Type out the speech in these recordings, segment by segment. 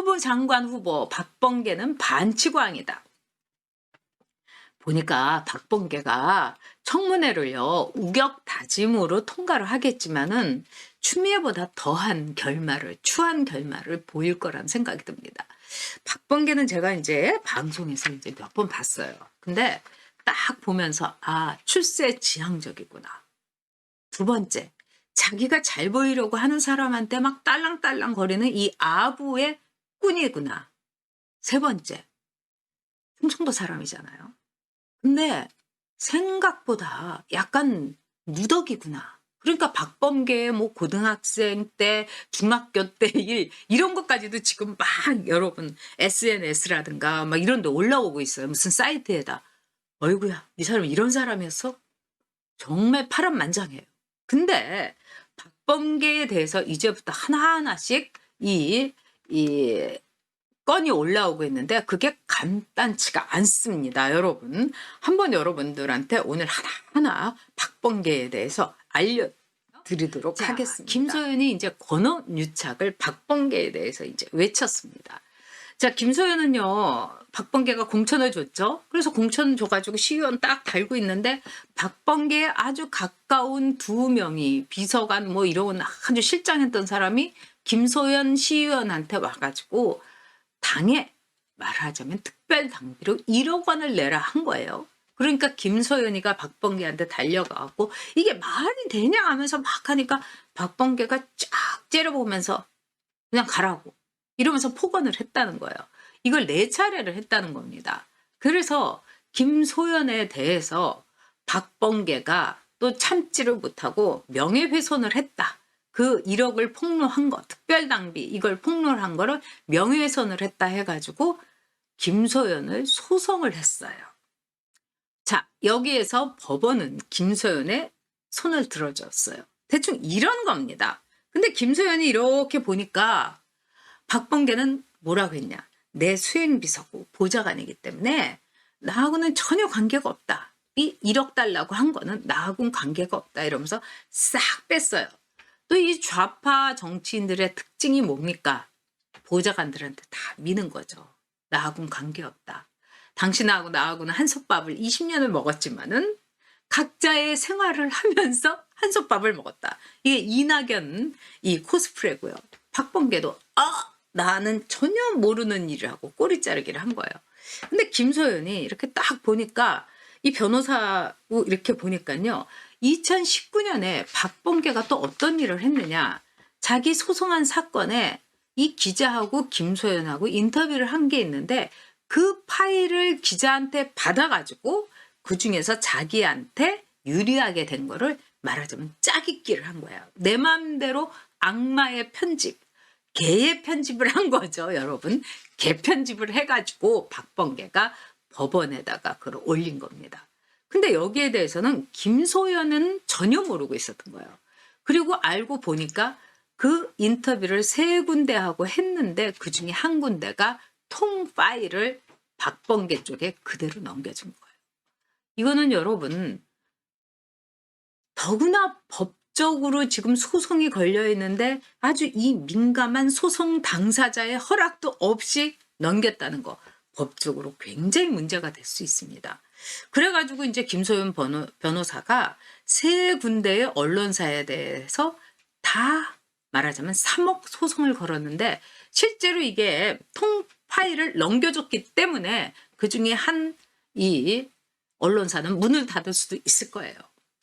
법무부 장관 후보 박범계는 반치광이다. 보니까 박범계가 청문회를요 우격다짐으로 통과를 하겠지만은 추미애보다 더한 결말을 추한 결말을 보일 거란 생각이 듭니다. 박범계는 제가 이제 방송에서 이제 몇 번 봤어요. 근데 딱 보면서 아 출세 지향적이구나. 두 번째 자기가 잘 보이려고 하는 사람한테 막 딸랑딸랑 거리는 이 아부의 꾼이구나. 세 번째 충청도 사람이잖아요. 근데 생각보다 약간 누더기구나. 그러니까 박범계의 뭐 고등학생 때, 중학교 때 일 이런 것까지도 지금 막 여러분 SNS라든가 막 이런 데 올라오고 있어요. 무슨 사이트에다. 어이구야, 이 사람 이런 사람이었어? 정말 파란만장해요. 근데 박범계에 대해서 이제부터 하나하나씩 이 건이 올라오고 있는데 그게 간단치가 않습니다. 여러분 한번 여러분들한테 오늘 하나하나 박범계에 대해서 알려드리도록 하겠습니다. 김소연이 이제 권언유착을 박범계에 대해서 이제 외쳤습니다. 자, 김소연은요 박범계가 공천을 줬죠. 그래서 공천 줘가지고 시의원 딱 달고 있는데 박범계에 아주 가까운 두 명이 비서관 뭐 이런 아주 실장했던 사람이 김소연 시의원한테 와가지고 당에 말하자면 특별당비로 1억 원을 내라 한 거예요. 그러니까 김소연이가 박범계한테 달려가고 이게 말이 되냐 하면서 막 하니까 박범계가 쫙 째려보면서 그냥 가라고 이러면서 폭언을 했다는 거예요. 이걸 4차례를 했다는 겁니다. 그래서 김소연에 대해서 박범계가 또 참지를 못하고 명예훼손을 했다. 그 1억을 폭로한 거, 특별당비 이걸 폭로한 거를 명예훼손을 했다 해가지고 김소연을 소송을 했어요. 자, 여기에서 법원은 김소연의 손을 들어줬어요. 대충 이런 겁니다. 근데 김소연이 이렇게 보니까 박범계는 뭐라고 했냐. 내 수행비서고 보좌관이기 때문에 나하고는 전혀 관계가 없다. 이 1억 달라고 한 거는 나하고는 관계가 없다. 이러면서 싹 뺐어요. 또 이 좌파 정치인들의 특징이 뭡니까? 보좌관들한테 다 미는 거죠. 나하고는 관계없다. 당신하고 나하고는 한솥밥을 20년을 먹었지만은 각자의 생활을 하면서 한솥밥을 먹었다. 이게 이낙연 이 코스프레고요. 박범계도 나는 전혀 모르는 일을 하고 꼬리 자르기를 한 거예요. 근데 김소연이 이렇게 딱 보니까 이 변호사고 이렇게 보니까요. 2019년에 박범계가 또 어떤 일을 했느냐. 자기 소송한 사건에 이 기자하고 김소연하고 인터뷰를 한 게 있는데 그 파일을 기자한테 받아가지고 그중에서 자기한테 유리하게 된 거를 말하자면 짜깁기를 한 거예요. 내 마음대로 악마의 편집, 개의 편집을 한 거죠. 여러분. 개 편집을 해가지고 박범계가 법원에다가 그걸 올린 겁니다. 근데 여기에 대해서는 김소연은 전혀 모르고 있었던 거예요. 그리고 알고 보니까 그 인터뷰를 3군데 하고 했는데 그중에 한 군데가 통 파일을 박범계 쪽에 그대로 넘겨준 거예요. 이거는 여러분 더구나 법적으로 지금 소송이 걸려 있는데 아주 이 민감한 소송 당사자의 허락도 없이 넘겼다는 거 법적으로 굉장히 문제가 될 수 있습니다. 그래가지고 이제 김소연 변호사가 3군데의 언론사에 대해서 다 말하자면 3억 소송을 걸었는데 실제로 이게 통 파일을 넘겨줬기 때문에 그중에 한 이 언론사는 문을 닫을 수도 있을 거예요.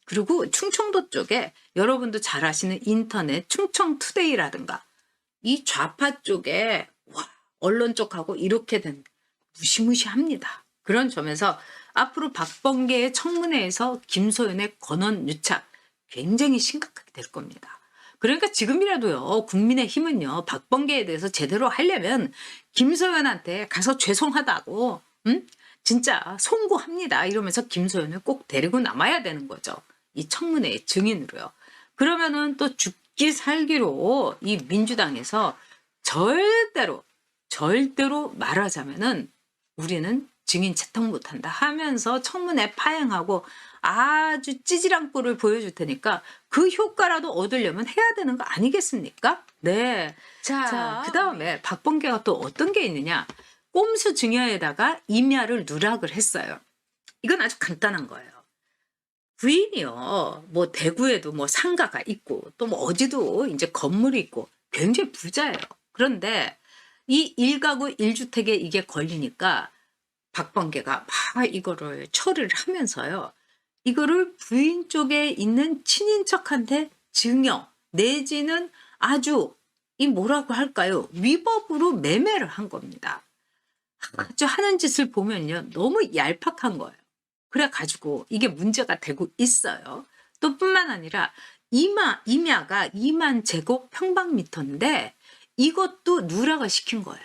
그리고 충청도 쪽에 여러분도 잘 아시는 인터넷 충청투데이라든가 이 좌파 쪽에 언론 쪽하고 이렇게 된 무시무시합니다. 그런 점에서 앞으로 박범계의 청문회에서 김소연의 권언유착 굉장히 심각하게 될 겁니다. 그러니까 지금이라도요 국민의힘은요 박범계에 대해서 제대로 하려면 김소연한테 가서 죄송하다고 진짜 송구합니다 이러면서 김소연을 꼭 데리고 남아야 되는 거죠. 이 청문회의 증인으로요. 그러면은 또 죽기 살기로 이 민주당에서 절대로 말하자면은 우리는 증인 채택 못한다 하면서 청문회 파행하고 아주 찌질한 꼴을 보여줄 테니까 그 효과라도 얻으려면 해야 되는 거 아니겠습니까? 네. 자, 그다음에 박범계가 또 어떤 게 있느냐. 꼼수 증여에다가 임야를 누락을 했어요. 이건 아주 간단한 거예요. 부인이요. 뭐 대구에도 뭐 상가가 있고 또 뭐 어디도 이제 건물이 있고 굉장히 부자예요. 그런데 이 1가구 1주택에 이게 걸리니까 박범계가 막 이거를 처리를 하면서요. 이거를 부인 쪽에 있는 친인척한테 증여 내지는 아주 이 뭐라고 할까요? 위법으로 매매를 한 겁니다. 아주 하는 짓을 보면요. 너무 얄팍한 거예요. 그래 가지고 이게 문제가 되고 있어요. 또 뿐만 아니라 임야가 2만 제곱평방미터인데 이것도 누락을 시킨 거예요.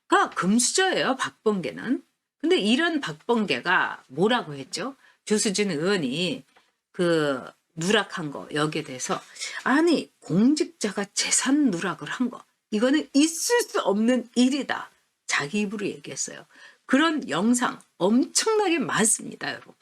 그러니까 금수저예요, 박범계는. 근데 이런 박범계가 뭐라고 했죠? 조수진 의원이 그 누락한 거 여기에 대해서 아니 공직자가 재산 누락을 한 거 이거는 있을 수 없는 일이다. 자기 입으로 얘기했어요. 그런 영상 엄청나게 많습니다, 여러분.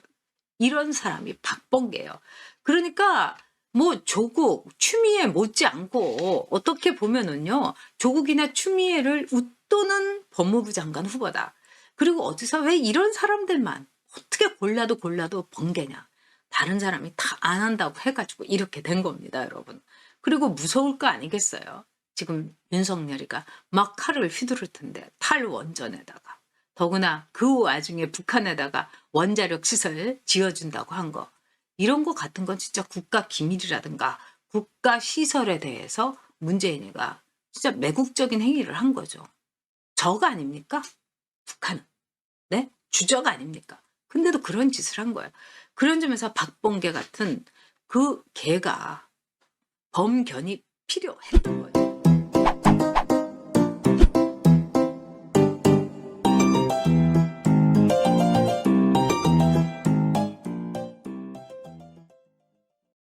이런 사람이 박범계예요. 그러니까 뭐 조국, 추미애 못지않고 어떻게 보면은요. 조국이나 추미애를 웃도는 법무부 장관 후보다. 그리고 어디서 왜 이런 사람들만 어떻게 골라도 번개냐. 다른 사람이 다 안 한다고 해가지고 이렇게 된 겁니다, 여러분. 그리고 무서울 거 아니겠어요? 지금 윤석열이가 막 칼을 휘두를 텐데 탈원전에다가 더구나 그 와중에 북한에다가 원자력 시설 지어준다고 한 거 이런 거 같은 건 진짜 국가 기밀이라든가 국가 시설에 대해서 문재인이가 진짜 매국적인 행위를 한 거죠. 적 아닙니까? 북한은. 네? 주적 아닙니까? 근데도 그런 짓을 한 거예요. 그런 점에서 박범계 같은 그 개가 범견이 필요했다.